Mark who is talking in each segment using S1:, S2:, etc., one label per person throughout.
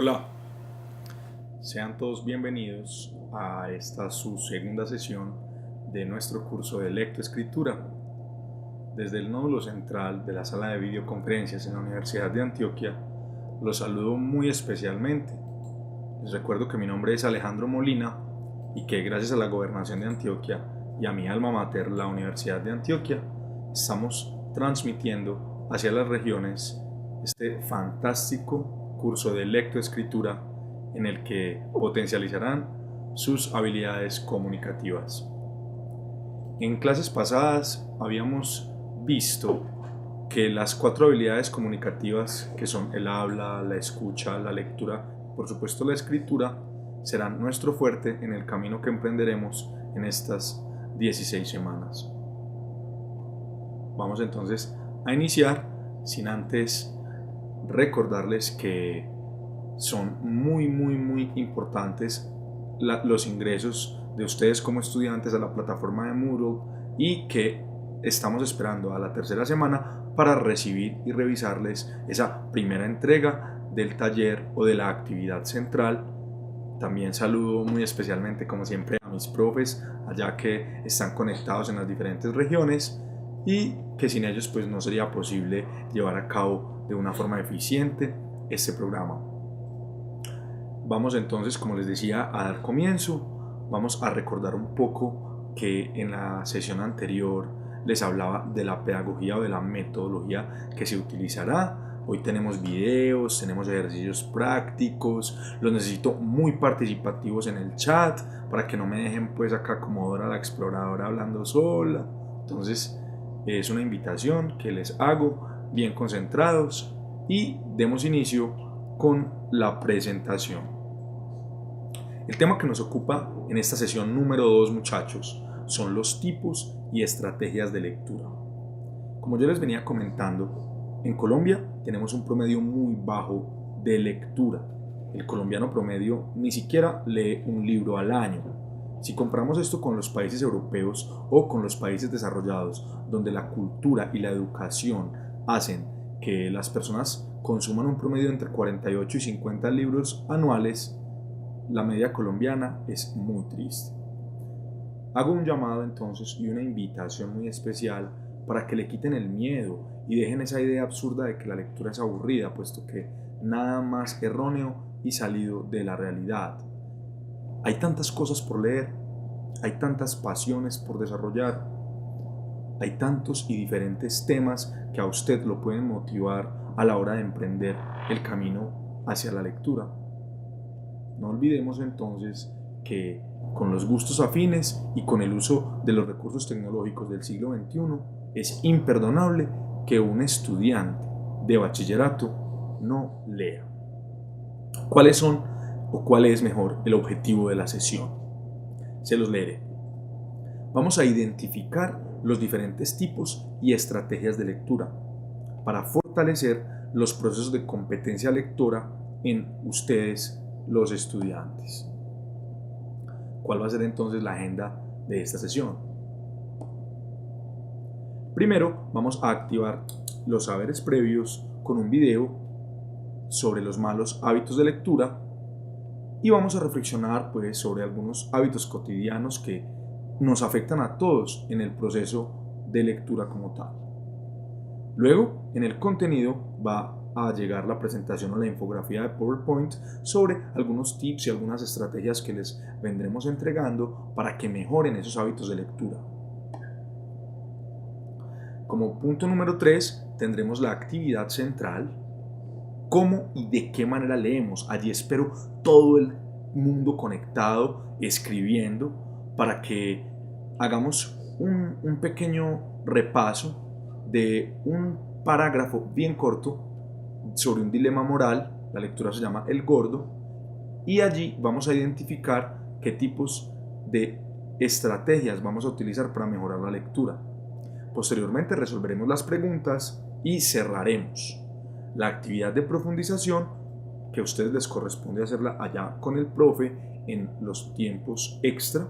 S1: Hola, sean todos bienvenidos a esta su segunda sesión de nuestro curso de lectoescritura. Desde el nódulo central de la sala de videoconferencias en la Universidad de Antioquia, los saludo muy especialmente. Les recuerdo que mi nombre es Alejandro Molina y que gracias a la Gobernación de Antioquia y a mi alma mater, la Universidad de Antioquia, estamos transmitiendo hacia las regiones este fantástico curso de lectoescritura en el que potencializarán sus habilidades comunicativas. En clases pasadas habíamos visto que las 4 habilidades comunicativas, que son el habla, la escucha, la lectura, por supuesto la escritura, serán nuestro fuerte en el camino que emprenderemos en estas 16 semanas. Vamos entonces a iniciar sin antes recordarles que son muy importantes los ingresos de ustedes como estudiantes a la plataforma de Moodle y que estamos esperando a la tercera semana para recibir y revisarles esa primera entrega del taller o de la actividad central. También saludo muy especialmente, como siempre, a mis profes allá que están conectados en las diferentes regiones y que sin ellos pues no sería posible llevar a cabo de una forma eficiente este programa. Vamos entonces, como les decía, a dar comienzo. Vamos a recordar un poco que en la sesión anterior les hablaba de la pedagogía o de la metodología que se utilizará. Hoy tenemos videos, tenemos ejercicios prácticos, los necesito muy participativos en el chat para que no me dejen pues acá como Dora la exploradora hablando sola. Entonces es una invitación que les hago, bien concentrados, y demos inicio con la presentación. El tema que nos ocupa en esta sesión número 2, muchachos, son los tipos y estrategias de lectura. Como yo les venía comentando, en Colombia tenemos un promedio muy bajo de lectura. El colombiano promedio ni siquiera lee un libro al año. Si comparamos esto con los países europeos o con los países desarrollados, donde la cultura y la educación hacen que las personas consuman un promedio entre 48 y 50 libros anuales, la media colombiana es muy triste. Hago un llamado entonces y una invitación muy especial para que le quiten el miedo y dejen esa idea absurda de que la lectura es aburrida, puesto que nada más erróneo y salido de la realidad. Hay tantas cosas por leer, hay tantas pasiones por desarrollar, hay tantos y diferentes temas que a usted lo pueden motivar a la hora de emprender el camino hacia la lectura. No olvidemos entonces que con los gustos afines y con el uso de los recursos tecnológicos del siglo XXI es imperdonable que un estudiante de bachillerato no lea. ¿Cuáles son o cuál es mejor el objetivo de la sesión? Se los leeré. Vamos a identificar los diferentes tipos y estrategias de lectura para fortalecer los procesos de competencia lectora en ustedes, los estudiantes. ¿Cuál va a ser entonces la agenda de esta sesión? Primero, vamos a activar los saberes previos con un video sobre los malos hábitos de lectura y vamos a reflexionar pues sobre algunos hábitos cotidianos que nos afectan a todos en el proceso de lectura como tal. Luego, en el contenido va a llegar la presentación o la infografía de PowerPoint sobre algunos tips y algunas estrategias que les vendremos entregando para que mejoren esos hábitos de lectura. Como punto número 3 tendremos la actividad central, cómo y de qué manera leemos. Allí espero todo el mundo conectado, escribiendo, para que hagamos un pequeño repaso de un parágrafo bien corto sobre un dilema moral. La lectura se llama El Gordo, y allí vamos a identificar qué tipos de estrategias vamos a utilizar para mejorar la lectura. Posteriormente resolveremos las preguntas y cerraremos. La actividad de profundización, que a ustedes les corresponde hacerla allá con el profe en los tiempos extra,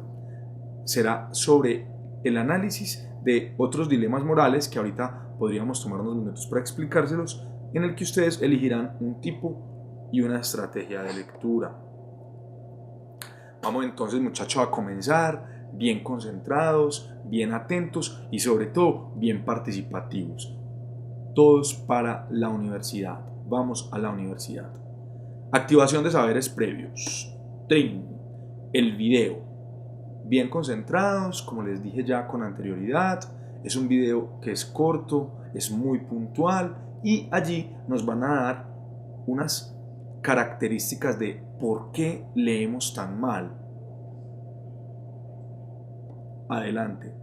S1: será sobre el análisis de otros dilemas morales que ahorita podríamos tomar unos minutos para explicárselos, en el que ustedes elegirán un tipo y una estrategia de lectura. Vamos entonces, muchachos, a comenzar bien concentrados, bien atentos y sobre todo bien participativos. Todos para la universidad. Vamos a la universidad. Activación de saberes previos. Trin. El video. Bien concentrados, como les dije ya con anterioridad. Es un video que es corto, es muy puntual y allí nos van a dar unas características de por qué leemos tan mal. Adelante.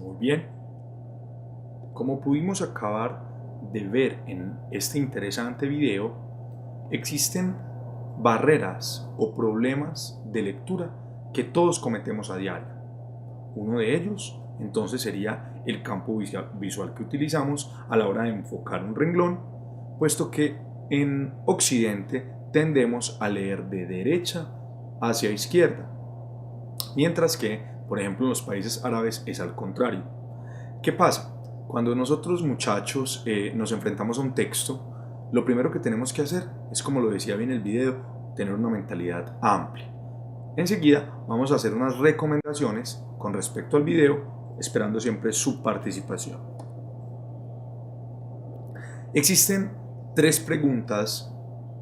S1: Muy bien. Como pudimos acabar de ver en este interesante video, existen barreras o problemas de lectura que todos cometemos a diario. Uno de ellos, entonces, sería el campo visual que utilizamos a la hora de enfocar un renglón, puesto que en Occidente tendemos a leer de derecha hacia izquierda, mientras que, por ejemplo, en los países árabes es al contrario. ¿Qué pasa? Cuando nosotros, muchachos, nos enfrentamos a un texto, lo primero que tenemos que hacer es, como lo decía bien el video, tener una mentalidad amplia. Enseguida vamos a hacer unas recomendaciones con respecto al video, esperando siempre su participación. Existen 3 preguntas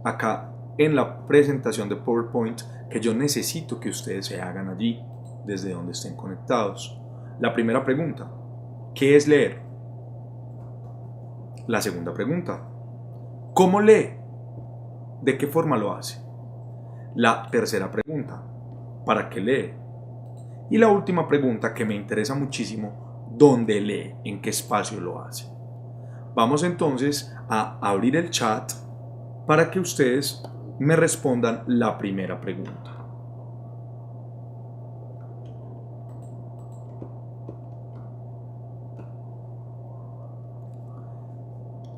S1: acá en la presentación de PowerPoint que yo necesito que ustedes se hagan allí, desde donde estén conectados. La primera pregunta: ¿qué es leer? La segunda pregunta: ¿cómo lee? ¿De qué forma lo hace? La tercera pregunta: ¿para qué lee? Y la última pregunta, que me interesa muchísimo: ¿dónde lee? ¿En qué espacio lo hace? Vamos entonces a abrir el chat para que ustedes me respondan la primera pregunta.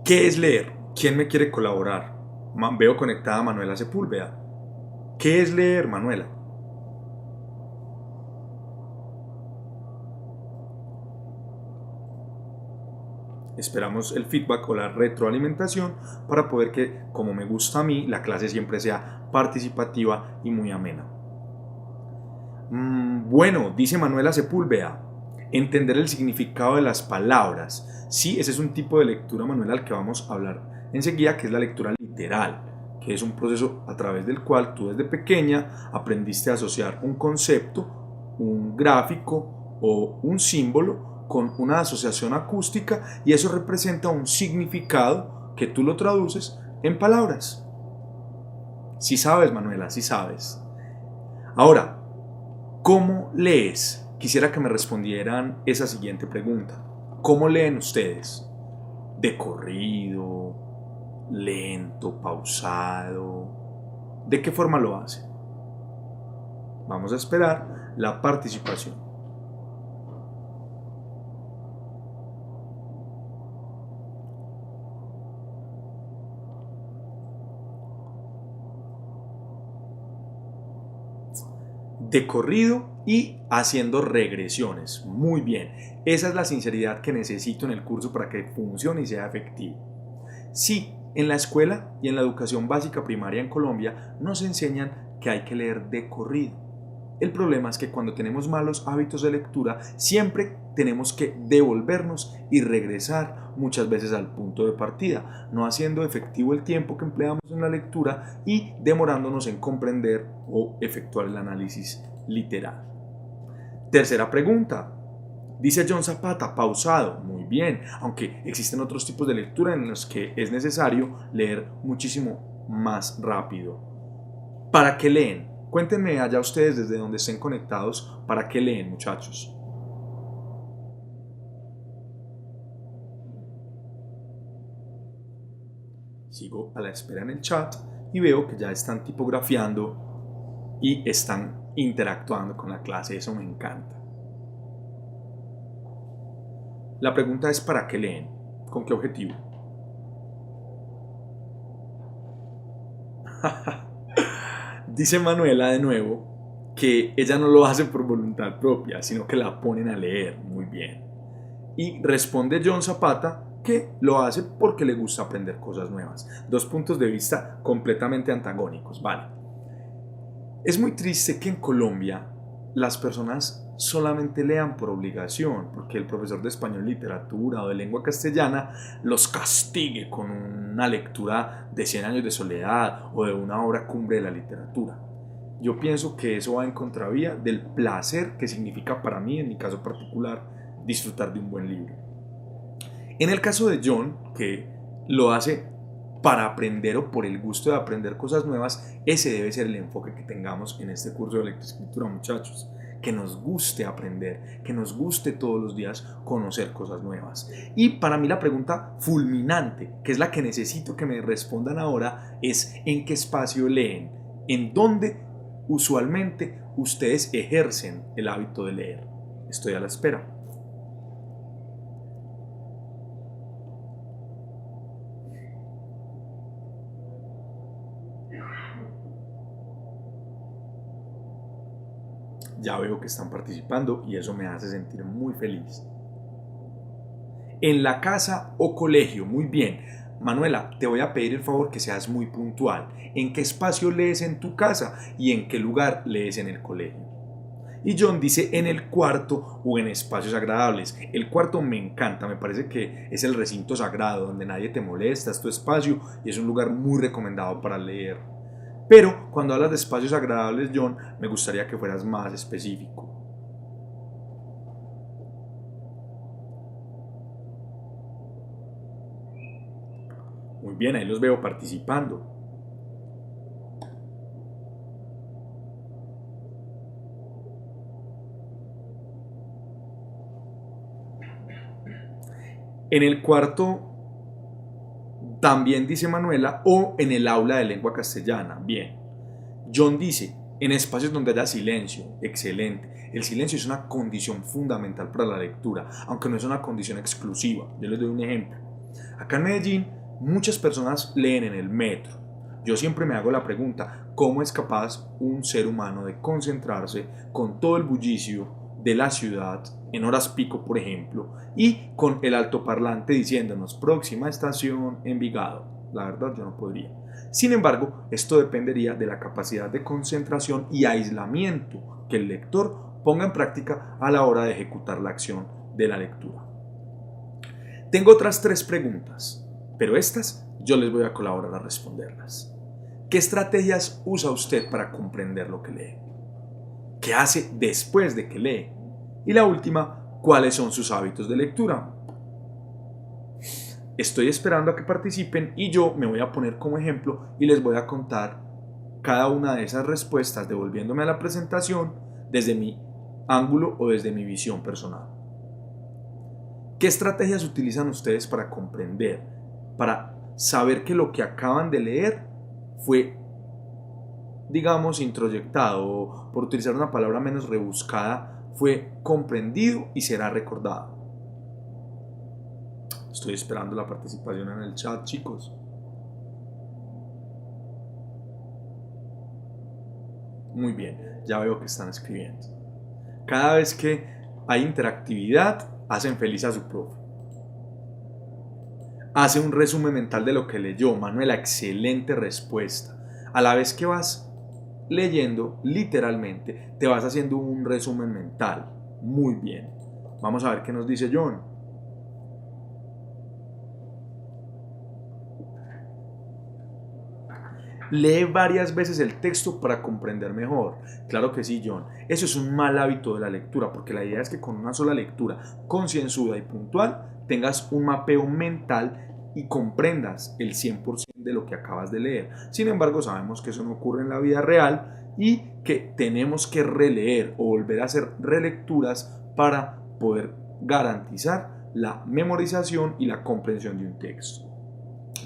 S1: ¿Qué es leer? ¿Quién me quiere colaborar? Veo conectada a Manuela Sepúlveda. ¿Qué es leer, Manuela? Esperamos el feedback o la retroalimentación para poder que, como me gusta a mí, la clase siempre sea participativa y muy amena. Bueno, dice Manuela Sepúlveda, entender el significado de las palabras. Sí, ese es un tipo de lectura, Manuela, al que vamos a hablar enseguida, que es la lectura literal, que es un proceso a través del cual tú desde pequeña aprendiste a asociar un concepto, un gráfico o un símbolo con una asociación acústica, y eso representa un significado que tú lo traduces en palabras. Sí sabes, Manuela, sí sabes. Ahora, ¿cómo lees? Quisiera que me respondieran esa siguiente pregunta. ¿Cómo leen ustedes? ¿De corrido? ¿Lento? ¿Pausado? ¿De qué forma lo hacen? Vamos a esperar la participación. De corrido y haciendo regresiones. Muy bien. Esa es la sinceridad que necesito en el curso para que funcione y sea efectivo. Sí, en la escuela y en la educación básica primaria en Colombia nos enseñan que hay que leer de corrido. El problema es que cuando tenemos malos hábitos de lectura, siempre tenemos que devolvernos y regresar muchas veces al punto de partida, no haciendo efectivo el tiempo que empleamos en la lectura y demorándonos en comprender o efectuar el análisis literal. Tercera pregunta. Dice John Zapata, pausado. Muy bien, aunque existen otros tipos de lectura en los que es necesario leer muchísimo más rápido. ¿Para qué leen? Cuéntenme allá ustedes desde donde estén conectados, ¿para qué leen, muchachos? Sigo a la espera en el chat y veo que ya están tipografiando y están interactuando con la clase. Eso me encanta. La pregunta es: ¿para qué leen? ¿Con qué objetivo? Dice Manuela de nuevo, que ella no lo hace por voluntad propia, sino que la ponen a leer. Muy bien. Y responde John Zapata que lo hace porque le gusta aprender cosas nuevas. Dos puntos de vista completamente antagónicos, ¿vale? Es muy triste que en Colombia las personas solamente lean por obligación, porque el profesor de español, literatura o de lengua castellana los castigue con una lectura de 100 años de soledad o de una obra cumbre de la literatura. Yo pienso que eso va en contravía del placer que significa para mí, en mi caso particular, disfrutar de un buen libro. En el caso de John, que lo hace para aprender o por el gusto de aprender cosas nuevas, ese debe ser el enfoque que tengamos en este curso de lectoescritura, muchachos. Que nos guste aprender, que nos guste todos los días conocer cosas nuevas. Y para mí la pregunta fulminante, que es la que necesito que me respondan ahora, es ¿en qué espacio leen? ¿En dónde usualmente ustedes ejercen el hábito de leer? Estoy a la espera. Ya veo que están participando y eso me hace sentir muy feliz. En la casa o colegio, muy bien. Manuela, te voy a pedir el favor que seas muy puntual. ¿En qué espacio lees en tu casa y en qué lugar lees en el colegio? Y John dice en el cuarto o en espacios agradables. El cuarto me encanta, me parece que es el recinto sagrado donde nadie te molesta, es tu espacio y es un lugar muy recomendado para leer. Pero cuando hablas de espacios agradables, John, me gustaría que fueras más específico. Muy bien, ahí los veo participando. En el cuarto también dice Manuela, o en el aula de lengua castellana. Bien. John dice, en espacios donde haya silencio. Excelente. El silencio es una condición fundamental para la lectura, aunque no es una condición exclusiva. Yo les doy un ejemplo. Acá en Medellín, muchas personas leen en el metro. Yo siempre me hago la pregunta, ¿cómo es capaz un ser humano de concentrarse con todo el bullicio de la ciudad en horas pico, por ejemplo, y con el altoparlante diciéndonos próxima estación Envigado? La verdad, yo no podría. Sin embargo, esto dependería de la capacidad de concentración y aislamiento que el lector ponga en práctica a la hora de ejecutar la acción de la lectura. Tengo otras 3 preguntas, pero estas yo les voy a colaborar a responderlas. ¿Qué estrategias usa usted para comprender lo que lee? ¿Qué hace después de que lee? Y la última, ¿cuáles son sus hábitos de lectura? Estoy esperando a que participen y yo me voy a poner como ejemplo y les voy a contar cada una de esas respuestas devolviéndome a la presentación desde mi ángulo o desde mi visión personal. ¿Qué estrategias utilizan ustedes para comprender, para saber que lo que acaban de leer fue, digamos, introyectado, o por utilizar una palabra menos rebuscada, fue comprendido y será recordado? Estoy esperando la participación en el chat, chicos. Muy bien, ya veo que están escribiendo. Cada vez que hay interactividad, hacen feliz a su profe. Hace un resumen mental de lo que leyó. Manuela, excelente respuesta. A la vez que vas leyendo, literalmente, te vas haciendo un resumen mental. Muy bien. Vamos a ver qué nos dice John. Lee varias veces el texto para comprender mejor. Claro que sí, John. Eso es un mal hábito de la lectura, porque la idea es que con una sola lectura concienzuda y puntual tengas un mapeo mental y comprendas el 100% de lo que acabas de leer. Sin embargo, sabemos que eso no ocurre en la vida real y que tenemos que releer o volver a hacer relecturas para poder garantizar la memorización y la comprensión de un texto.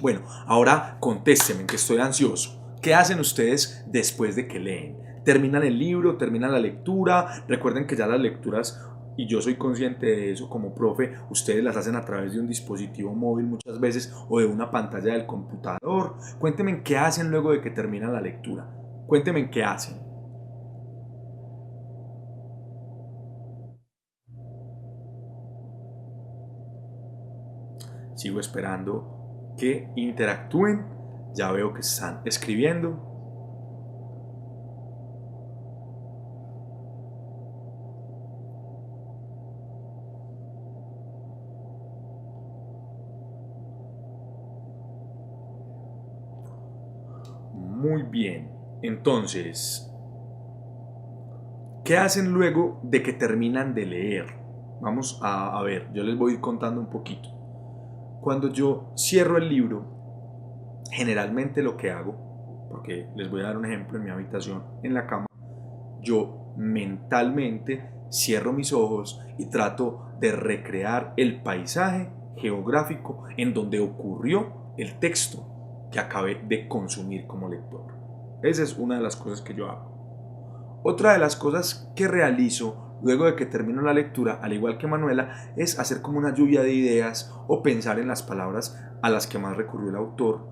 S1: Bueno, ahora contéstenme, que estoy ansioso. ¿Qué hacen ustedes después de que leen? ¿Terminan el libro? ¿Terminan la lectura? Recuerden que ya las lecturas, y yo soy consciente de eso como profe, ustedes las hacen a través de un dispositivo móvil muchas veces o de una pantalla del computador. Cuéntenme qué hacen luego de que terminan la lectura. Cuéntenme qué hacen. Sigo esperando que interactúen. Ya veo que están escribiendo. Muy bien. Entonces, ¿qué hacen luego de que terminan de leer? Vamos a ver, yo les voy a ir contando un poquito. Cuando yo cierro el libro, generalmente lo que hago, porque les voy a dar un ejemplo en mi habitación, en la cama, yo mentalmente cierro mis ojos y trato de recrear el paisaje geográfico en donde ocurrió el texto que acabé de consumir como lector. Esa es una de las cosas que yo hago. Otra de las cosas que realizo luego de que termino la lectura, al igual que Manuela, es hacer como una lluvia de ideas o pensar en las palabras a las que más recurrió el autor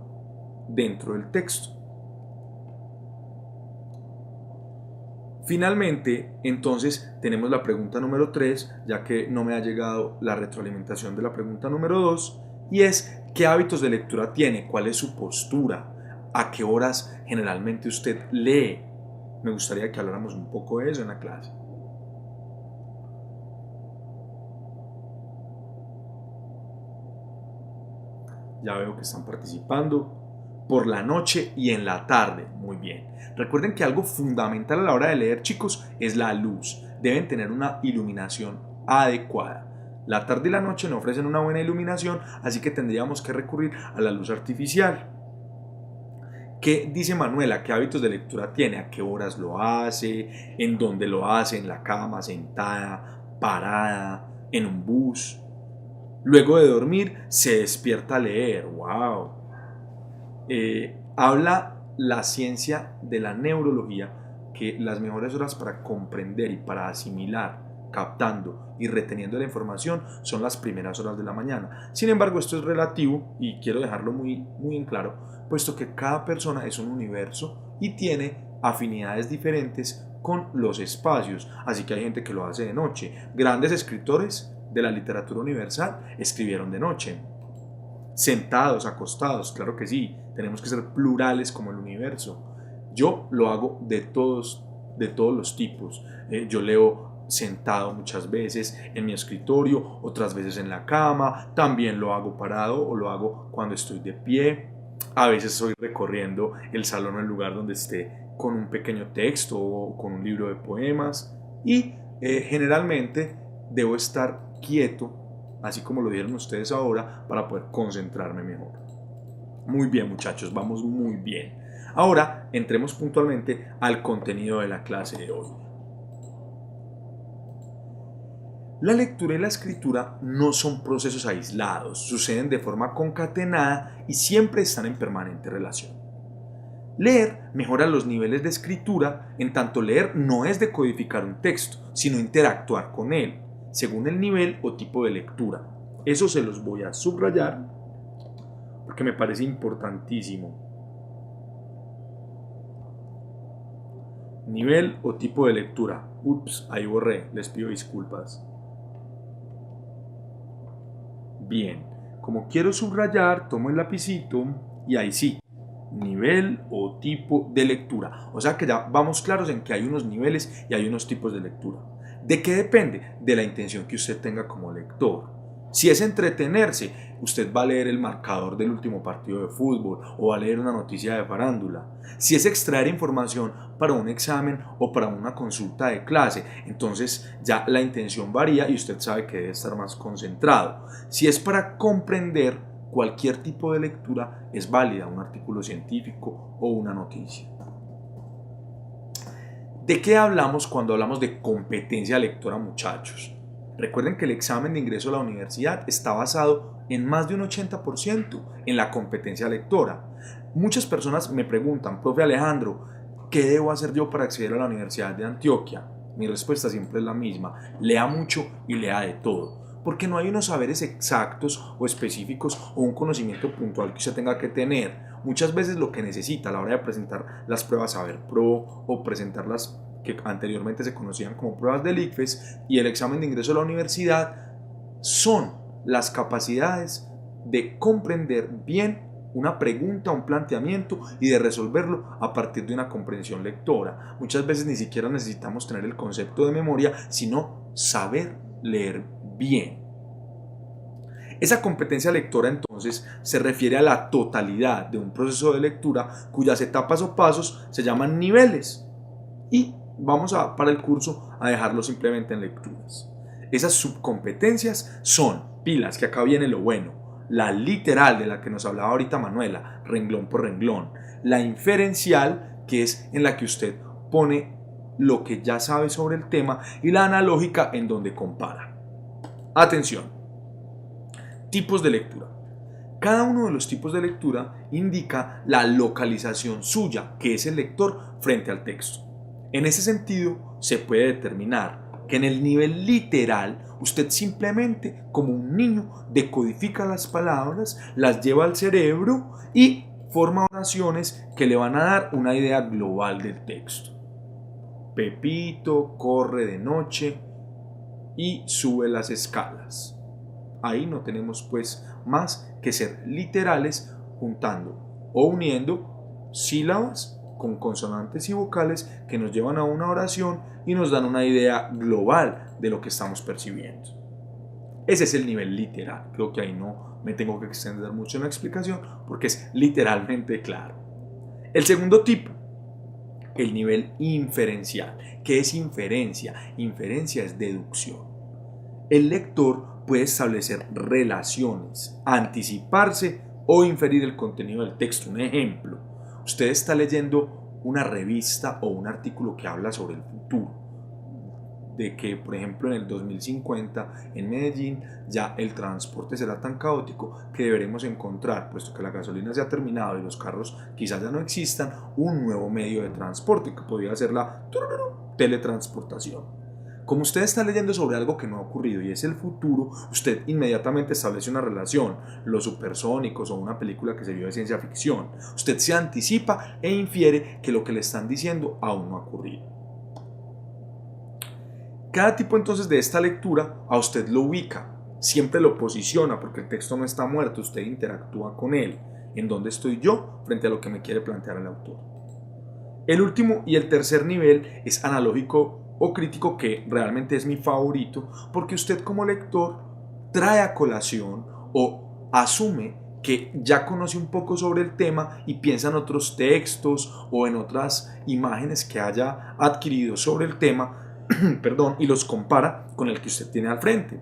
S1: dentro del texto. Finalmente, entonces, tenemos la pregunta número 3, ya que no me ha llegado la retroalimentación de la pregunta número 2, y es, ¿qué hábitos de lectura tiene? ¿Cuál es su postura? ¿A qué horas generalmente usted lee? Me gustaría que habláramos un poco de eso en la clase. Ya veo que están participando. Por la noche y en la tarde. Muy bien. Recuerden que algo fundamental a la hora de leer, chicos, es la luz. Deben tener una iluminación adecuada. La tarde y la noche no ofrecen una buena iluminación, así que tendríamos que recurrir a la luz artificial. ¿Qué dice Manuela? ¿Qué hábitos de lectura tiene? ¿A qué horas lo hace? ¿En dónde lo hace? ¿En la cama, sentada, parada, en un bus? Luego de dormir, se despierta a leer. ¡Wow! Habla la ciencia de la neurología que las mejores horas para comprender y para asimilar, captando y reteniendo la información son las primeras horas de la mañana. Sin embargo, esto es relativo y quiero dejarlo muy en claro, puesto que cada persona es un universo y tiene afinidades diferentes con los espacios, así que hay gente que lo hace de noche. Grandes escritores de la literatura universal escribieron de noche. Sentados, acostados, claro que sí, tenemos que ser plurales como el universo. Yo lo hago de todos los tipos. Yo leo sentado muchas veces en mi escritorio, otras veces en la cama, también lo hago parado o lo hago cuando estoy de pie. A veces estoy recorriendo el salón o el lugar donde esté con un pequeño texto o con un libro de poemas y generalmente debo estar quieto, así como lo dieron ustedes ahora, para poder concentrarme mejor. Muy bien, muchachos, vamos muy bien. Ahora entremos puntualmente al contenido de la clase de hoy. La lectura y la escritura no son procesos aislados, suceden de forma concatenada y siempre están en permanente relación. Leer mejora los niveles de escritura, en tanto leer no es decodificar un texto, sino interactuar con él, según el nivel o tipo de lectura. Eso se los voy a subrayar porque me parece importantísimo. Nivel o tipo de lectura. Ups, ahí borré, les pido disculpas. Bien, como quiero subrayar, tomo el lapicito y ahí sí, nivel o tipo de lectura. O sea que ya vamos claros en que hay unos niveles y hay unos tipos de lectura. ¿De qué depende? De la intención que usted tenga como lector. Si es entretenerse, usted va a leer el marcador del último partido de fútbol o va a leer una noticia de farándula. Si es extraer información para un examen o para una consulta de clase, entonces ya la intención varía y usted sabe que debe estar más concentrado. Si es para comprender, cualquier tipo de lectura es válida, un artículo científico o una noticia. ¿De qué hablamos cuando hablamos de competencia lectora, muchachos? Recuerden que el examen de ingreso a la universidad está basado en más de un 80% en la competencia lectora. Muchas personas me preguntan, profe Alejandro, ¿qué debo hacer yo para acceder a la Universidad de Antioquia? Mi respuesta siempre es la misma, lea mucho y lea de todo. Porque no hay unos saberes exactos o específicos o un conocimiento puntual que usted tenga que tener. Muchas veces lo que necesita a la hora de presentar las pruebas Saber Pro o presentar las que anteriormente se conocían como pruebas del ICFES y el examen de ingreso a la universidad son las capacidades de comprender bien una pregunta, un planteamiento y de resolverlo a partir de una comprensión lectora. Muchas veces ni siquiera necesitamos tener el concepto de memoria, sino saber leer bien. Esa competencia lectora entonces se refiere a la totalidad de un proceso de lectura cuyas etapas o pasos se llaman niveles y vamos para el curso a dejarlo simplemente en lecturas. Esas subcompetencias son pilas, que acá viene lo bueno, la literal de la que nos hablaba ahorita Manuela, renglón por renglón, la inferencial, que es en la que usted pone lo que ya sabe sobre el tema, y la analógica, en donde compara. Atención. Tipos de lectura. Cada uno de los tipos de lectura indica la localización suya, que es el lector, frente al texto. En ese sentido, se puede determinar que en el nivel literal, usted simplemente, como un niño, decodifica las palabras, las lleva al cerebro y forma oraciones que le van a dar una idea global del texto. Pepito corre de noche y sube las escalas. Ahí no tenemos pues más que ser literales juntando o uniendo sílabas con consonantes y vocales que nos llevan a una oración y nos dan una idea global de lo que estamos percibiendo. Ese es el nivel literal. Creo que ahí no me tengo que extender mucho en la explicación porque es literalmente claro. El segundo tipo, el nivel inferencial. ¿Qué es inferencia? Inferencia es deducción. El lector puede establecer relaciones, anticiparse o inferir el contenido del texto. Un ejemplo, usted está leyendo una revista o un artículo que habla sobre el futuro, de que por ejemplo en el 2050 en Medellín ya el transporte será tan caótico que deberemos encontrar, puesto que la gasolina se ha terminado y los carros quizás ya no existan, un nuevo medio de transporte que podría ser la teletransportación. Como usted está leyendo sobre algo que no ha ocurrido y es el futuro, usted inmediatamente establece una relación, los supersónicos o una película que se vio de ciencia ficción. Usted se anticipa e infiere que lo que le están diciendo aún no ha ocurrido. Cada tipo entonces de esta lectura a usted lo ubica, siempre lo posiciona porque el texto no está muerto, usted interactúa con él. ¿En dónde estoy yo frente a lo que me quiere plantear el autor? El último y el tercer nivel es analógico o crítico, que realmente es mi favorito porque usted como lector trae a colación o asume que ya conoce un poco sobre el tema y piensa en otros textos o en otras imágenes que haya adquirido sobre el tema perdón, y los compara con el que usted tiene al frente.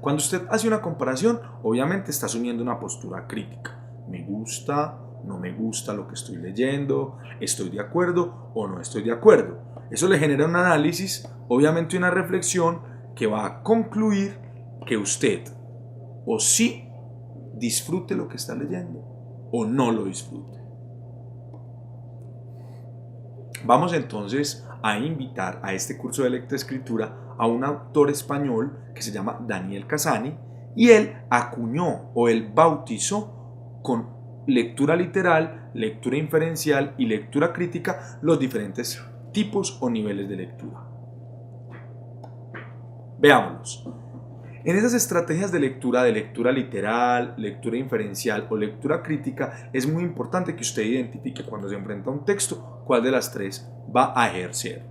S1: Cuando usted hace una comparación, obviamente está asumiendo una postura crítica. Me gusta, no me gusta lo que estoy leyendo, estoy de acuerdo o no estoy de acuerdo. Eso le genera un análisis, obviamente una reflexión que va a concluir que usted o sí disfrute lo que está leyendo o no lo disfrute. Vamos entonces a invitar a este curso de lectoescritura a un autor español que se llama Daniel Cassani, y él acuñó o él bautizó con lectura literal, lectura inferencial y lectura crítica los diferentes tipos o niveles de lectura. Veámoslos. En esas estrategias de lectura literal, lectura inferencial o lectura crítica, es muy importante que usted identifique cuando se enfrenta a un texto cuál de las tres va a ejercer.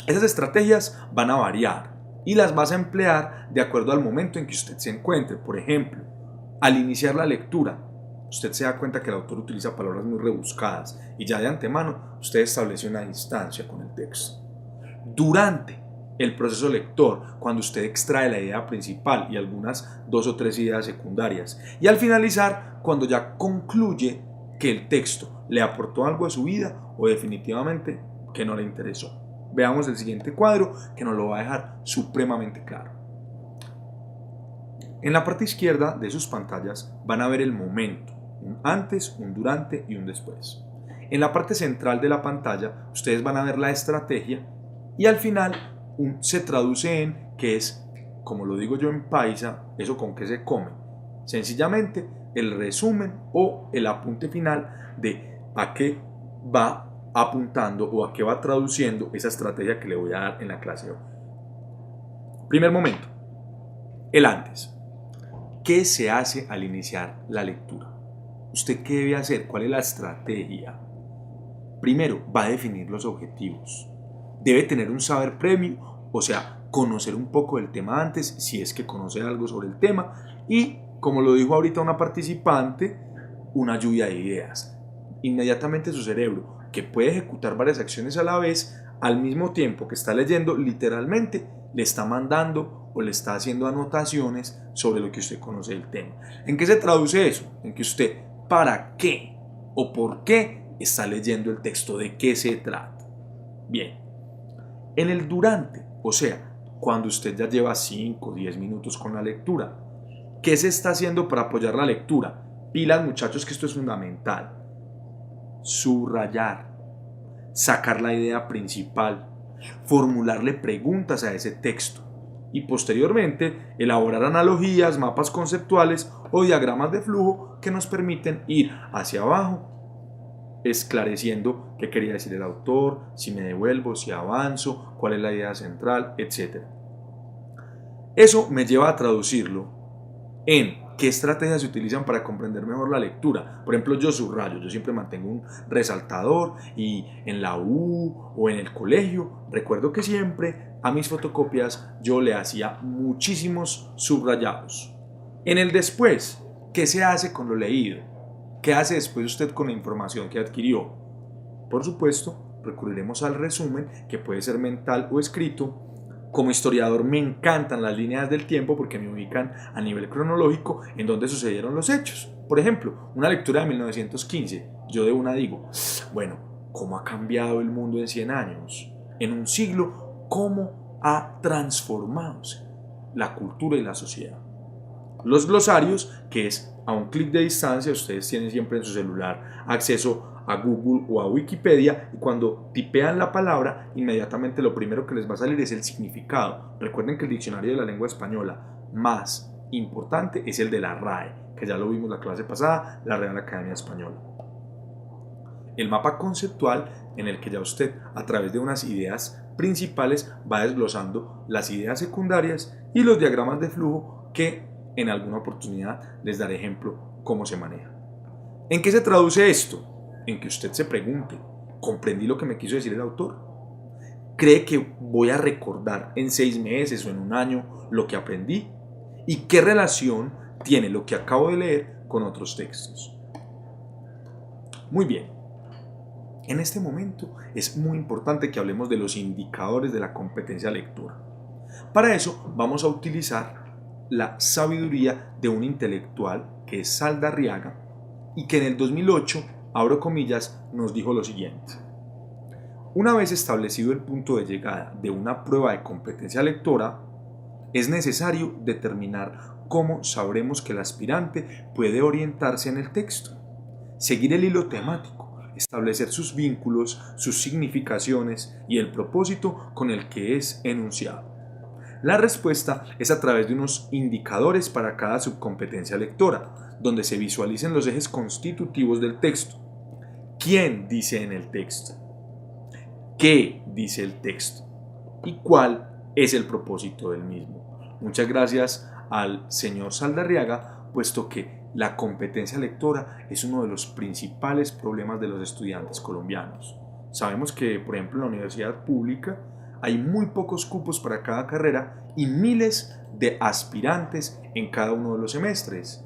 S1: Esas estrategias van a variar y las vas a emplear de acuerdo al momento en que usted se encuentre. Por ejemplo, al iniciar la lectura, usted se da cuenta que el autor utiliza palabras muy rebuscadas y ya de antemano usted establece una distancia con el texto. Durante el proceso lector, cuando usted extrae la idea principal y algunas 2 o 3 ideas secundarias, y al finalizar, cuando ya concluye que el texto le aportó algo a su vida o definitivamente que no le interesó. Veamos el siguiente cuadro que nos lo va a dejar supremamente claro. En la parte izquierda de sus pantallas van a ver el momento, un antes, un durante y un después. En la parte central de la pantalla ustedes van a ver la estrategia y al final se traduce en, que es, como lo digo yo en paisa, eso con qué se come. Sencillamente el resumen o el apunte final de a qué va apuntando o a qué va traduciendo esa estrategia que le voy a dar en la clase de hoy. Primer momento, el antes. ¿Qué se hace al iniciar la lectura? ¿Usted qué debe hacer? ¿Cuál es la estrategia? Primero, va a definir los objetivos. Debe tener un saber previo, o sea, conocer un poco del tema antes, si es que conoce algo sobre el tema, y, como lo dijo ahorita una participante, una lluvia de ideas. Inmediatamente su cerebro, que puede ejecutar varias acciones a la vez, al mismo tiempo que está leyendo, literalmente le está mandando o le está haciendo anotaciones sobre lo que usted conoce del tema. ¿En qué se traduce eso? En que usted, ¿para qué o por qué está leyendo el texto? ¿De qué se trata? Bien, en el durante, o sea, cuando usted ya lleva 5 o 10 minutos con la lectura, ¿qué se está haciendo para apoyar la lectura? Pilas, muchachos, que esto es fundamental. Subrayar, sacar la idea principal, formularle preguntas a ese texto y posteriormente elaborar analogías, mapas conceptuales o diagramas de flujo que nos permiten ir hacia abajo esclareciendo qué quería decir el autor, si me devuelvo, si avanzo, cuál es la idea central, etc. Eso me lleva a traducirlo en qué estrategias se utilizan para comprender mejor la lectura. Por ejemplo, yo subrayo, yo siempre mantengo un resaltador y en la U o en el colegio, recuerdo que siempre a mis fotocopias yo le hacía muchísimos subrayados. En el después, ¿qué se hace con lo leído? ¿Qué hace después usted con la información que adquirió? Por supuesto, recurriremos al resumen, que puede ser mental o escrito. Como historiador me encantan las líneas del tiempo porque me ubican a nivel cronológico en donde sucedieron los hechos. Por ejemplo, una lectura de 1915, yo de una digo, bueno, ¿cómo ha cambiado el mundo en 100 años? En un siglo, ¿cómo ha transformado la cultura y la sociedad? Los glosarios, que es a un clic de distancia, ustedes tienen siempre en su celular acceso a Google o a Wikipedia y cuando tipean la palabra, inmediatamente lo primero que les va a salir es el significado. Recuerden que el diccionario de la lengua española más importante es el de la RAE, que ya lo vimos la clase pasada, la Real Academia Española. El mapa conceptual en el que ya usted, a través de unas ideas principales, va desglosando las ideas secundarias y los diagramas de flujo que en alguna oportunidad les daré ejemplo cómo se maneja. ¿En qué se traduce esto? En que usted se pregunte, ¿comprendí lo que me quiso decir el autor? ¿Cree que voy a recordar en 6 meses o en un año lo que aprendí? ¿Y qué relación tiene lo que acabo de leer con otros textos? Muy bien. En este momento es muy importante que hablemos de los indicadores de la competencia de lectura. Para eso vamos a utilizar la sabiduría de un intelectual que es Saldarriaga y que en el 2008, abro comillas, nos dijo lo siguiente: una vez establecido el punto de llegada de una prueba de competencia lectora, es necesario determinar cómo sabremos que el aspirante puede orientarse en el texto, seguir el hilo temático, establecer sus vínculos, sus significaciones y el propósito con el que es enunciado. La respuesta es a través de unos indicadores para cada subcompetencia lectora, donde se visualicen los ejes constitutivos del texto. ¿Quién dice en el texto? ¿Qué dice el texto? ¿Y cuál es el propósito del mismo? Muchas gracias al señor Saldarriaga, puesto que la competencia lectora es uno de los principales problemas de los estudiantes colombianos. Sabemos que, por ejemplo, en la universidad pública hay muy pocos cupos para cada carrera y miles de aspirantes en cada uno de los semestres.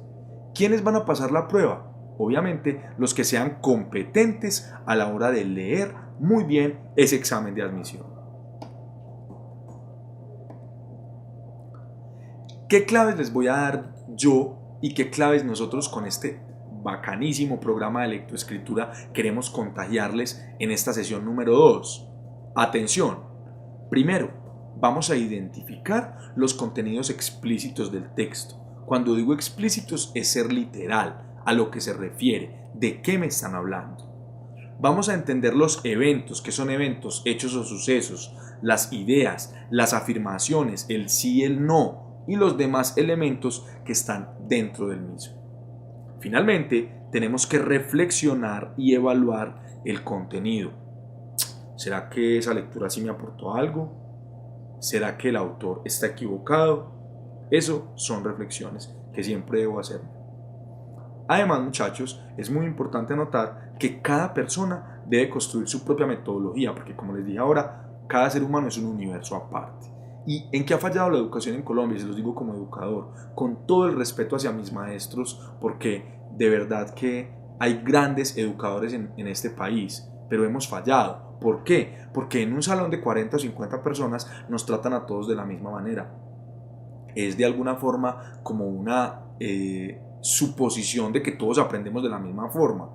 S1: ¿Quiénes van a pasar la prueba? Obviamente los que sean competentes a la hora de leer muy bien ese examen de admisión. ¿Qué claves les voy a dar yo y qué claves nosotros con este bacanísimo programa de lectoescritura queremos contagiarles en esta sesión número 2? Atención. Primero, vamos a identificar los contenidos explícitos del texto. Cuando digo explícitos es ser literal, a lo que se refiere, de qué me están hablando. Vamos a entender los eventos, que son eventos, hechos o sucesos, las ideas, las afirmaciones, el sí y el no, y los demás elementos que están dentro del mismo. Finalmente, tenemos que reflexionar y evaluar el contenido. ¿Será que esa lectura sí me aportó algo? ¿Será que el autor está equivocado? Eso son reflexiones que que siempre debo hacer. Además, muchachos, es muy importante notar que cada persona debe construir su propia metodología, porque como les dije ahora, cada ser humano es un universo aparte. ¿Y en qué ha fallado la educación en Colombia? Y se los digo como educador, con todo el respeto hacia mis maestros, porque de verdad que hay grandes educadores en este país, pero hemos fallado. ¿Por qué? Porque en un salón de 40 o 50 personas nos tratan a todos de la misma manera. Es de alguna forma como una suposición de que todos aprendemos de la misma forma.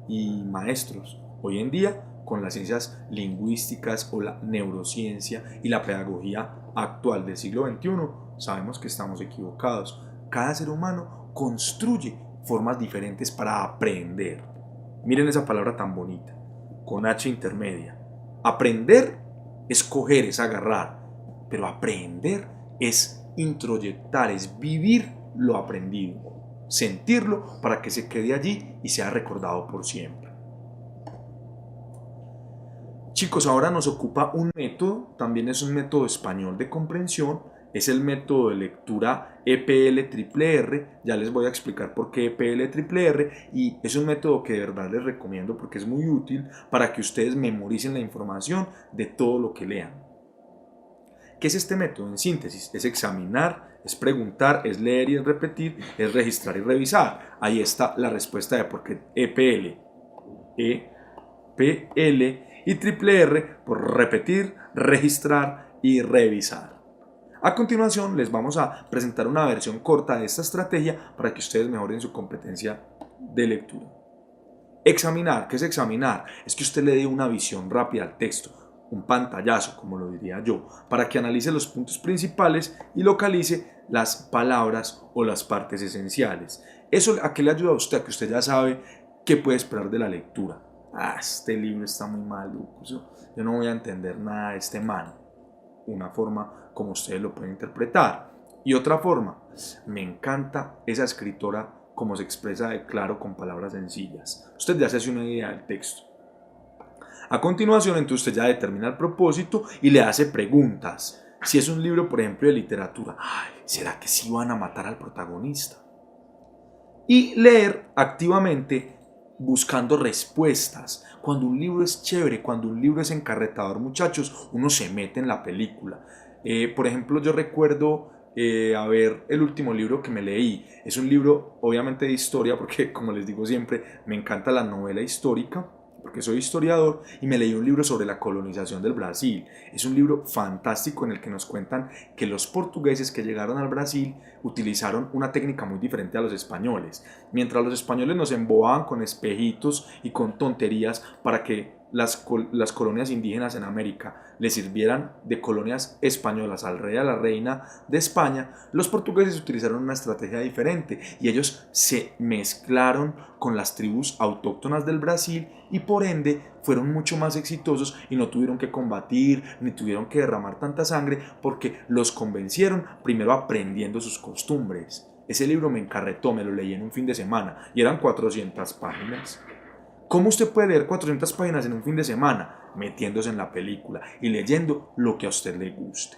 S1: Y maestros, hoy en día, con las ciencias lingüísticas o la neurociencia y la pedagogía actual del siglo XXI, sabemos que estamos equivocados. Cada ser humano construye formas diferentes para aprender. Miren esa palabra tan bonita, con H intermedia. Aprender es coger, es agarrar, pero aprender es introyectar, es vivir lo aprendido, sentirlo para que se quede allí y sea recordado por siempre. Chicos, ahora nos ocupa un método, también es un método español de comprensión, es el método de lectura EPL-RRR, ya les voy a explicar por qué EPL-RRR, y es un método que de verdad les recomiendo porque es muy útil para que ustedes memoricen la información de todo lo que lean. ¿Qué es este método? En síntesis, es examinar, es preguntar, es leer y es repetir, es registrar y revisar. Ahí está la respuesta de por qué EPL y triple R por repetir, registrar y revisar. A continuación les vamos a presentar una versión corta de esta estrategia para que ustedes mejoren su competencia de lectura. Examinar, ¿qué es examinar? Es que usted le dé una visión rápida al texto, un pantallazo, como lo diría yo, para que analice los puntos principales y localice las palabras o las partes esenciales. ¿Eso a qué le ayuda a usted? A que usted ya sabe qué puede esperar de la lectura. Este libro está muy maluco, yo no voy a entender nada de este man. Una forma como ustedes lo pueden interpretar. Y otra forma, me encanta esa escritora como se expresa de claro con palabras sencillas. Usted ya se hace una idea del texto. A continuación, entonces usted ya determina el propósito y le hace preguntas. Si es un libro, por ejemplo, de literatura, ¿será que sí van a matar al protagonista? Y leer activamente buscando respuestas. Cuando un libro es chévere, cuando un libro es encarretador, muchachos, uno se mete en la película. Por ejemplo, yo recuerdo a ver el último libro que me leí. Es un libro obviamente de historia, porque como les digo siempre, me encanta la novela histórica, porque soy historiador, y me leí un libro sobre la colonización del Brasil. Es un libro fantástico en el que nos cuentan que los portugueses que llegaron al Brasil utilizaron una técnica muy diferente a los españoles. Mientras los españoles nos embobaban con espejitos y con tonterías para que las colonias indígenas en América le sirvieran de colonias españolas al rey y a la reina de España, los portugueses utilizaron una estrategia diferente y ellos se mezclaron con las tribus autóctonas del Brasil y por ende fueron mucho más exitosos y no tuvieron que combatir ni tuvieron que derramar tanta sangre porque los convencieron primero aprendiendo sus costumbres. Ese libro me encarretó, me lo leí en un fin de semana y eran 400 páginas. ¿Cómo usted puede leer 400 páginas en un fin de semana? Metiéndose en la película y leyendo lo que a usted le guste.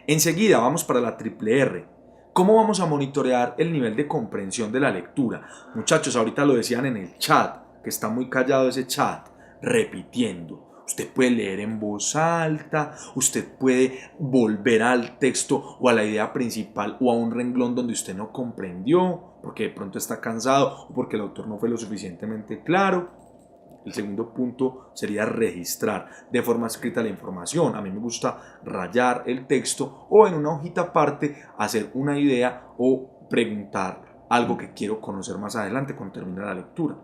S1: Enseguida vamos para la triple R. ¿Cómo vamos a monitorear el nivel de comprensión de la lectura? Muchachos, ahorita lo decían en el chat, que está muy callado ese chat, repitiendo. Usted puede leer en voz alta, usted puede volver al texto o a la idea principal o a un renglón donde usted no comprendió, porque de pronto está cansado o porque el autor no fue lo suficientemente claro. El segundo punto sería registrar de forma escrita la información. A mí me gusta rayar el texto o en una hojita aparte hacer una idea o preguntar algo que quiero conocer más adelante cuando termine la lectura.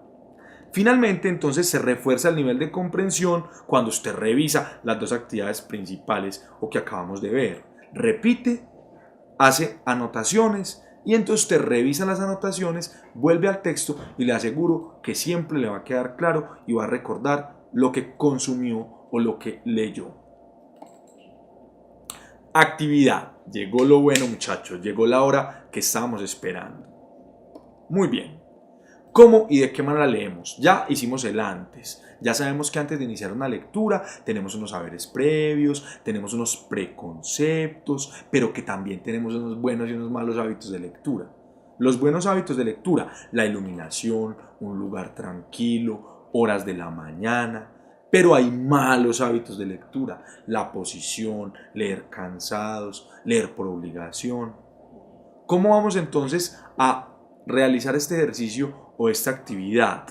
S1: Finalmente, entonces se refuerza el nivel de comprensión cuando usted revisa las dos actividades principales o que acabamos de ver. Repite, hace anotaciones y entonces usted revisa las anotaciones, vuelve al texto y le aseguro que siempre le va a quedar claro y va a recordar lo que consumió o lo que leyó. Actividad. Llegó lo bueno, muchachos, llegó la hora que estábamos esperando. Muy bien. ¿Cómo y de qué manera leemos? Ya hicimos el antes. Ya sabemos que antes de iniciar una lectura tenemos unos saberes previos, tenemos unos preconceptos, pero que también tenemos unos buenos y unos malos hábitos de lectura. Los buenos hábitos de lectura, la iluminación, un lugar tranquilo, horas de la mañana. Pero hay malos hábitos de lectura, la posición, leer cansados, leer por obligación. ¿Cómo vamos entonces a realizar este ejercicio o esta actividad?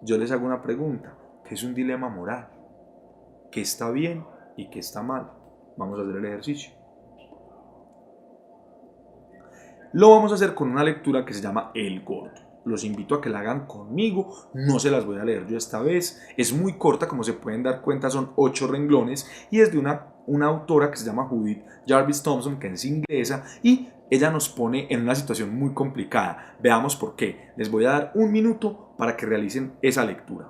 S1: Yo les hago una pregunta, ¿qué es un dilema moral? ¿Qué está bien y qué está mal? Vamos a hacer el ejercicio. Lo vamos a hacer con una lectura que se llama El Gordo. Los invito a que la hagan conmigo, no se las voy a leer yo esta vez. Es muy corta, como se pueden dar cuenta, son 8 renglones y es de una autora que se llama Judith Jarvis Thomson, que es inglesa, y ella nos pone en una situación muy complicada. Veamos por qué. Les voy a dar un minuto para que realicen esa lectura.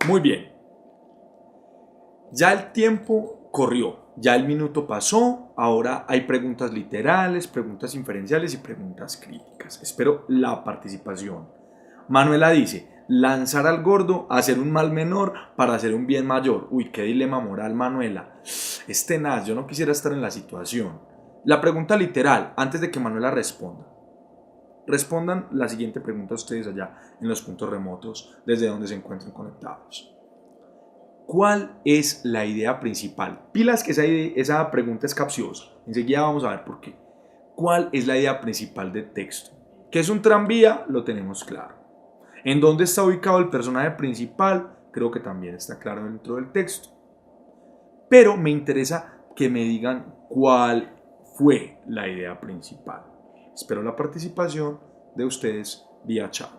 S1: Muy bien. Ya el tiempo corrió, ya el minuto pasó, ahora hay preguntas literales, preguntas inferenciales y preguntas críticas. Espero la participación. Manuela dice, lanzar al gordo, hacer un mal menor para hacer un bien mayor. Uy, qué dilema moral, Manuela. Es tenaz, yo no quisiera estar en la situación. La pregunta literal, antes de que Manuela responda. Respondan la siguiente pregunta ustedes allá en los puntos remotos desde donde se encuentran conectados. ¿Cuál es la idea principal? Pilas que esa pregunta es capciosa. Enseguida vamos a ver por qué. ¿Cuál es la idea principal del texto? ¿Qué es un tranvía? Lo tenemos claro. ¿En dónde está ubicado el personaje principal? Creo que también está claro dentro del texto. Pero me interesa que me digan cuál fue la idea principal. Espero la participación de ustedes vía chat.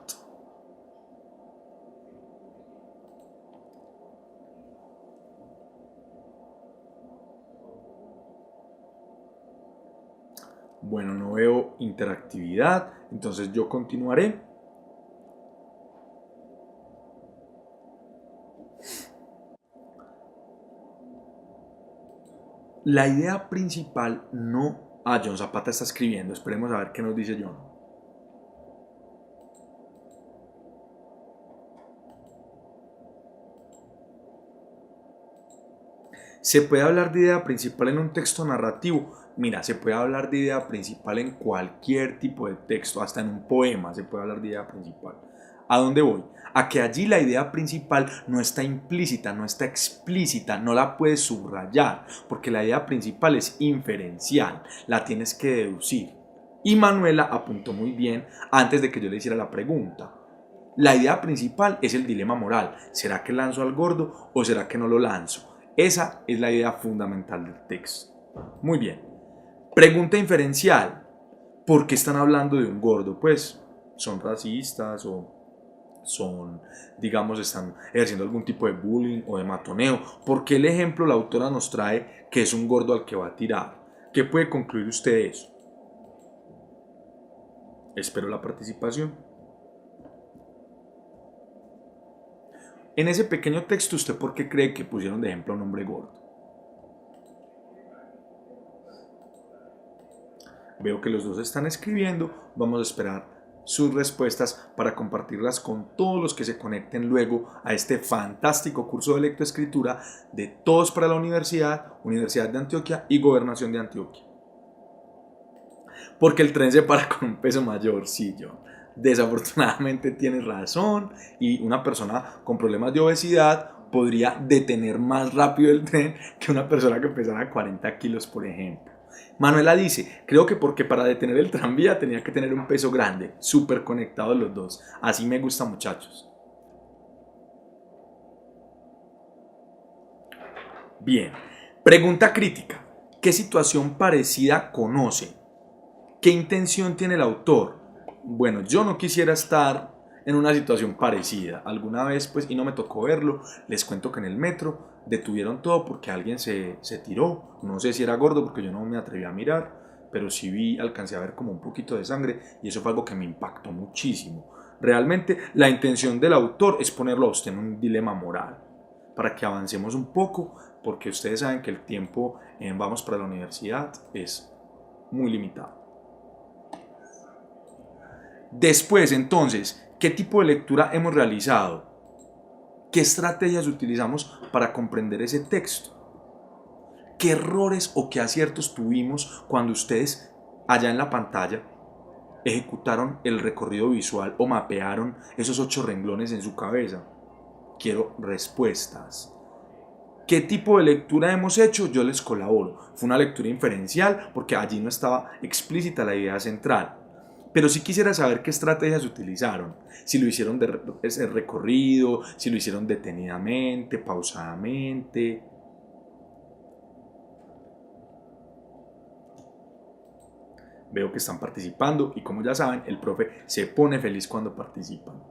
S1: Bueno, no veo interactividad, entonces yo continuaré. La idea principal no... John Zapata está escribiendo, esperemos a ver qué nos dice John. ¿Se puede hablar de idea principal en un texto narrativo? Mira, se puede hablar de idea principal en cualquier tipo de texto, hasta en un poema se puede hablar de idea principal. ¿A dónde voy? A que allí la idea principal no está implícita, no está explícita, no la puedes subrayar, porque la idea principal es inferencial, la tienes que deducir. Y Manuela apuntó muy bien antes de que yo le hiciera la pregunta. La idea principal es el dilema moral. ¿Será que lanzo al gordo o será que no lo lanzo? Esa es la idea fundamental del texto. Muy bien. Pregunta inferencial. ¿Por qué están hablando de un gordo? Pues son racistas o son, digamos, están ejerciendo algún tipo de bullying o de matoneo. ¿Por qué el ejemplo la autora nos trae que es un gordo al que va a tirar? ¿Qué puede concluir usted de eso? Espero la participación. En ese pequeño texto, ¿usted por qué cree que pusieron de ejemplo a un hombre gordo? Veo que los dos están escribiendo. Vamos a esperar sus respuestas para compartirlas con todos los que se conecten luego a este fantástico curso de lectoescritura de Todos para la Universidad, Universidad de Antioquia y Gobernación de Antioquia. Porque el tren se para con un peso mayor, sí, John. Desafortunadamente tienes razón y una persona con problemas de obesidad podría detener más rápido el tren que una persona que pesara 40 kilos, por ejemplo. Manuela dice, creo que porque para detener el tranvía tenía que tener un peso grande, súper conectados los dos. Así me gusta, muchachos. Bien, pregunta crítica. ¿Qué situación parecida conoce? ¿Qué intención tiene el autor? Bueno, yo no quisiera estar en una situación parecida. Alguna vez, pues, y no me tocó verlo, les cuento que en el metro detuvieron todo porque alguien se tiró. No sé si era gordo porque yo no me atreví a mirar, pero sí vi, alcancé a ver como un poquito de sangre y eso fue algo que me impactó muchísimo. Realmente la intención del autor es ponerlo a usted en un dilema moral para que avancemos un poco, porque ustedes saben que el tiempo en Vamos para la Universidad es muy limitado. Después, entonces, ¿qué tipo de lectura hemos realizado? ¿Qué estrategias utilizamos para comprender ese texto? ¿Qué errores o qué aciertos tuvimos cuando ustedes allá en la pantalla ejecutaron el recorrido visual o mapearon esos 8 renglones en su cabeza? Quiero respuestas. ¿Qué tipo de lectura hemos hecho? Yo les colaboro. Fue una lectura inferencial porque allí no estaba explícita la idea central. Pero sí quisiera saber qué estrategias utilizaron. Si lo hicieron de ese recorrido, si lo hicieron detenidamente, pausadamente. Veo que están participando y como ya saben, el profe se pone feliz cuando participan.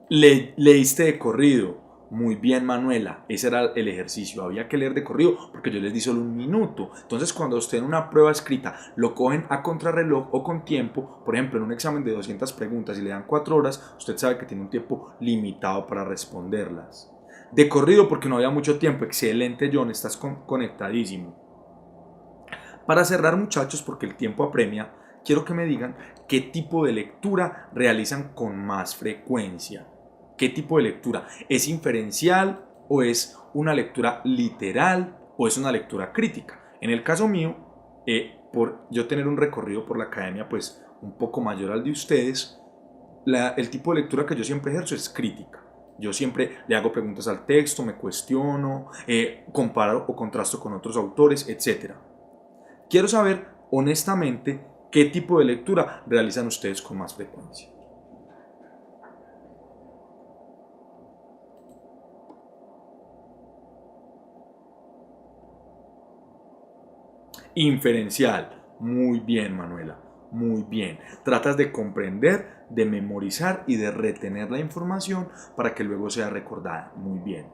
S1: Leíste de corrido. Muy bien, Manuela, ese era el ejercicio, había que leer de corrido porque yo les di solo un minuto. Entonces, cuando usted en una prueba escrita lo cogen a contrarreloj o con tiempo, por ejemplo, en un examen de 200 preguntas y le dan 4 horas, usted sabe que tiene un tiempo limitado para responderlas. De corrido porque no había mucho tiempo. Excelente, John, estás conectadísimo. Para cerrar, muchachos, porque el tiempo apremia, quiero que me digan qué tipo de lectura realizan con más frecuencia. ¿Qué tipo de lectura? ¿Es inferencial o es una lectura literal o es una lectura crítica? En el caso mío, por yo tener un recorrido por la academia pues un poco mayor al de ustedes, el tipo de lectura que yo siempre ejerzo es crítica. Yo siempre le hago preguntas al texto, me cuestiono, comparo o contrasto con otros autores, etc. Quiero saber, honestamente, qué tipo de lectura realizan ustedes con más frecuencia. Inferencial. Muy bien, Manuela. Muy bien. Tratas de comprender, de memorizar y de retener la información para que luego sea recordada. Muy bien.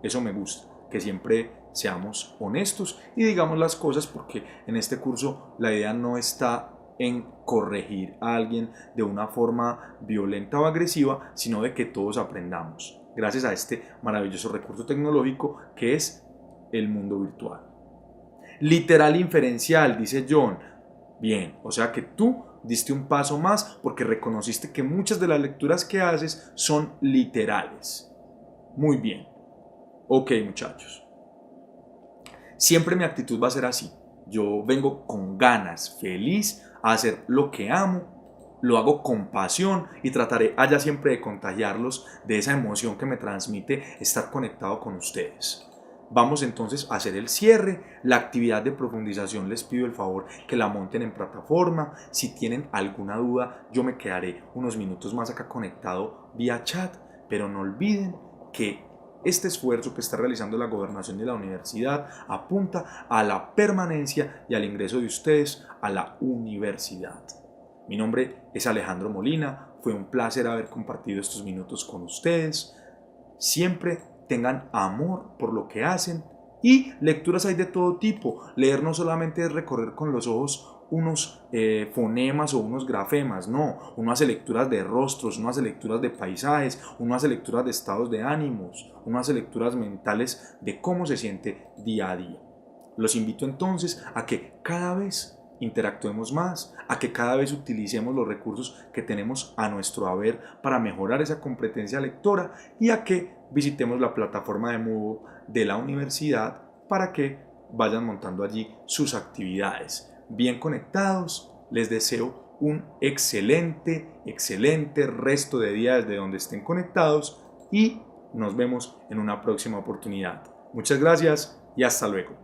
S1: Eso me gusta, que siempre seamos honestos y digamos las cosas porque en este curso la idea no está en corregir a alguien de una forma violenta o agresiva, sino de que todos aprendamos, gracias a este maravilloso recurso tecnológico que es el mundo virtual. Literal inferencial, dice John. Bien, o sea que tú diste un paso más porque reconociste que muchas de las lecturas que haces son literales. Muy bien. Ok, muchachos. Siempre mi actitud va a ser así. Yo vengo con ganas, feliz a hacer lo que amo, lo hago con pasión y trataré allá siempre de contagiarlos de esa emoción que me transmite estar conectado con ustedes. Vamos entonces a hacer el cierre. La actividad de profundización les pido el favor que la monten en plataforma. Si tienen alguna duda, yo me quedaré unos minutos más acá conectado vía chat, pero no olviden que este esfuerzo que está realizando la gobernación de la universidad apunta a la permanencia y al ingreso de ustedes a la universidad. Mi nombre es Alejandro Molina, fue un placer haber compartido estos minutos con ustedes. Siempre tengan amor por lo que hacen y lecturas hay de todo tipo. Leer no solamente es recorrer con los ojos unos fonemas o unos grafemas, no, uno hace lecturas de rostros, uno hace lecturas de paisajes, uno hace lecturas de estados de ánimos, uno hace lecturas mentales de cómo se siente día a día. Los invito entonces a que cada vez interactuemos más, a que cada vez utilicemos los recursos que tenemos a nuestro haber para mejorar esa competencia lectora y a que visitemos la plataforma de Moodle de la universidad para que vayan montando allí sus actividades. Bien conectados, les deseo un excelente resto de día desde donde estén conectados y nos vemos en una próxima oportunidad. Muchas gracias y hasta luego.